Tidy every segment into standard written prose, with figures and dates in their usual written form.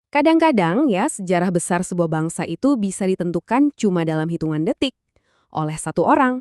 Kadang-kadang ya, sejarah besar sebuah bangsa itu bisa ditentukan cuma dalam hitungan detik oleh satu orang.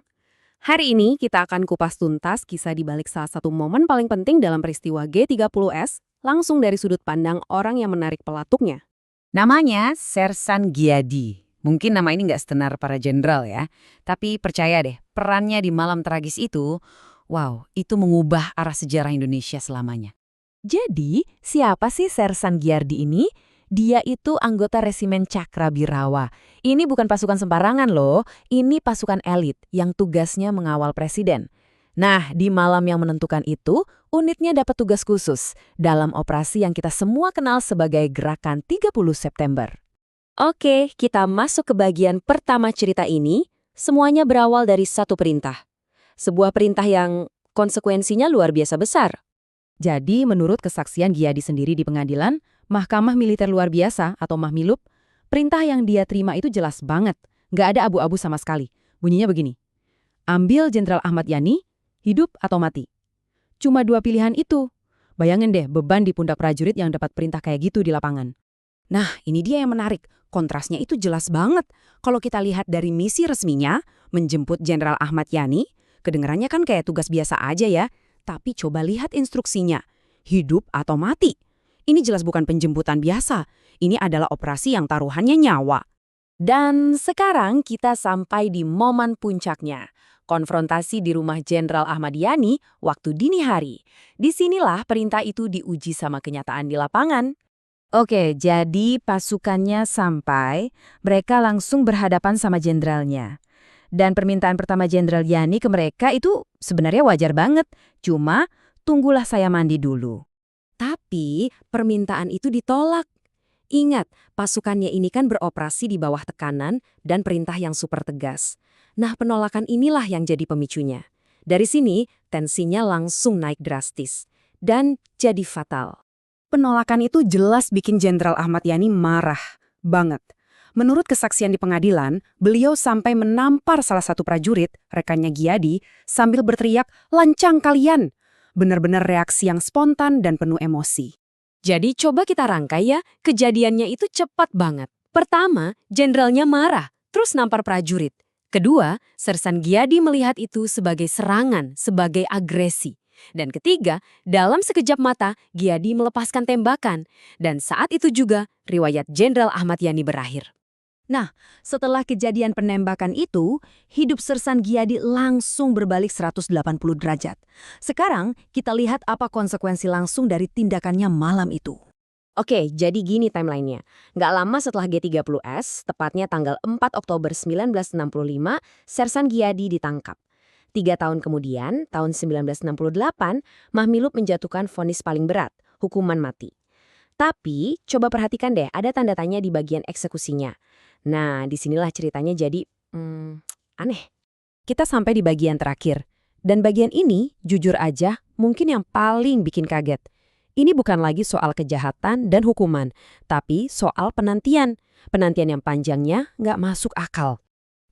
Hari ini kita akan kupas tuntas kisah di balik salah satu momen paling penting dalam peristiwa G30S, langsung dari sudut pandang orang yang menarik pelatuknya. Namanya Sersan Giadi. Mungkin nama ini nggak setenar para jenderal ya. Tapi percaya deh, perannya di malam tragis itu, wow, itu mengubah arah sejarah Indonesia selamanya. Jadi, siapa sih Sersan Giardi ini? Dia itu anggota Resimen Cakrabirawa. Ini bukan pasukan sembarangan loh, ini pasukan elit yang tugasnya mengawal presiden. Nah, di malam yang menentukan itu, unitnya dapat tugas khusus dalam operasi yang kita semua kenal sebagai Gerakan 30 September. Oke, kita masuk ke bagian pertama cerita ini. Semuanya berawal dari satu perintah. Sebuah perintah yang konsekuensinya luar biasa besar. Jadi, menurut kesaksian Giadi sendiri di pengadilan, Mahkamah Militer Luar Biasa atau Mahmilup, perintah yang dia terima itu jelas banget. Nggak ada abu-abu sama sekali. Bunyinya begini, ambil Jenderal Ahmad Yani, hidup atau mati. Cuma dua pilihan itu. Bayangin deh beban di pundak prajurit yang dapat perintah kayak gitu di lapangan. Nah, ini dia yang menarik. Kontrasnya itu jelas banget. Kalau kita lihat dari misi resminya, menjemput Jenderal Ahmad Yani, kedengarannya kan kayak tugas biasa aja ya. Tapi coba lihat instruksinya, hidup atau mati. Ini jelas bukan penjemputan biasa. Ini adalah operasi yang taruhannya nyawa. Dan sekarang kita sampai di momen puncaknya. Konfrontasi di rumah Jenderal Ahmad Yani waktu dini hari. Disinilah perintah itu diuji sama kenyataan di lapangan. Oke, jadi pasukannya sampai, mereka langsung berhadapan sama jenderalnya. Dan permintaan pertama Jenderal Yani ke mereka itu sebenarnya wajar banget. Cuma, tunggulah saya mandi dulu. Tapi permintaan itu ditolak. Ingat, pasukannya ini kan beroperasi di bawah tekanan dan perintah yang super tegas. Nah, penolakan inilah yang jadi pemicunya. Dari sini, tensinya langsung naik drastis. Dan jadi fatal. Penolakan itu jelas bikin Jenderal Ahmad Yani marah banget. Menurut kesaksian di pengadilan, beliau sampai menampar salah satu prajurit, rekannya Giadi, sambil berteriak, "Lancang kalian!" Benar-benar reaksi yang spontan dan penuh emosi. Jadi coba kita rangkai ya, kejadiannya itu cepat banget. Pertama, jenderalnya marah, terus nampar prajurit. Kedua, Sersan Giadi melihat itu sebagai serangan, sebagai agresi. Dan ketiga, dalam sekejap mata, Giadi melepaskan tembakan. Dan saat itu juga, riwayat Jenderal Ahmad Yani berakhir. Nah, setelah kejadian penembakan itu, hidup Sersan Giadi langsung berbalik 180 derajat. Sekarang, kita lihat apa konsekuensi langsung dari tindakannya malam itu. Oke, jadi gini timelinenya. Nggak lama setelah G30S, tepatnya tanggal 4 Oktober 1965, Sersan Giadi ditangkap. 3 tahun kemudian, tahun 1968, Mahmilup menjatuhkan vonis paling berat, hukuman mati. Tapi, coba perhatikan deh, ada tanda tanya di bagian eksekusinya. Nah, disinilah ceritanya jadi, aneh. Kita sampai di bagian terakhir. Dan bagian ini, jujur aja, mungkin yang paling bikin kaget. Ini bukan lagi soal kejahatan dan hukuman, tapi soal penantian. Penantian yang panjangnya nggak masuk akal.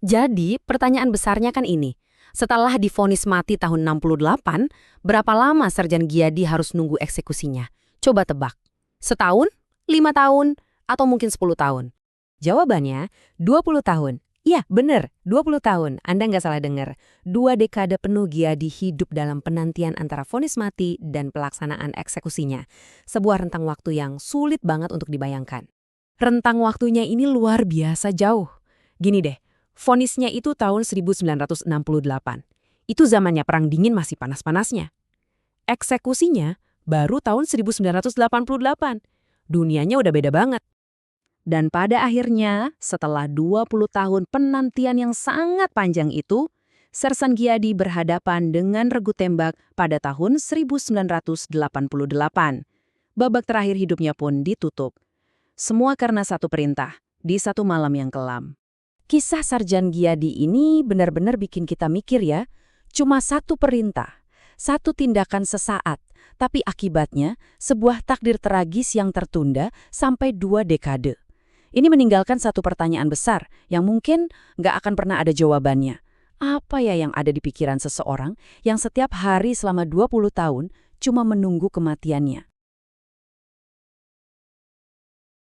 Jadi, pertanyaan besarnya kan ini. Setelah divonis mati tahun 68, berapa lama Sersan Giadi harus nunggu eksekusinya? Coba tebak. Setahun? 5 tahun? Atau mungkin 10 tahun? Jawabannya, 20 tahun. Iya, bener, 20 tahun. Anda nggak salah dengar. 2 dekade penuh Giadi hidup dalam penantian antara vonis mati dan pelaksanaan eksekusinya. Sebuah rentang waktu yang sulit banget untuk dibayangkan. Rentang waktunya ini luar biasa jauh. Gini deh, vonisnya itu tahun 1968. Itu zamannya Perang Dingin masih panas-panasnya. Eksekusinya baru tahun 1988. Dunianya udah beda banget. Dan pada akhirnya, setelah 20 tahun penantian yang sangat panjang itu, Sersan Giadi berhadapan dengan regu tembak pada tahun 1988. Babak terakhir hidupnya pun ditutup. Semua karena satu perintah, di satu malam yang kelam. Kisah Sersan Giadi ini benar-benar bikin kita mikir ya, cuma satu perintah, satu tindakan sesaat, tapi akibatnya sebuah takdir tragis yang tertunda sampai 2 dekade. Ini meninggalkan satu pertanyaan besar yang mungkin nggak akan pernah ada jawabannya. Apa ya yang ada di pikiran seseorang yang setiap hari selama 20 tahun cuma menunggu kematiannya?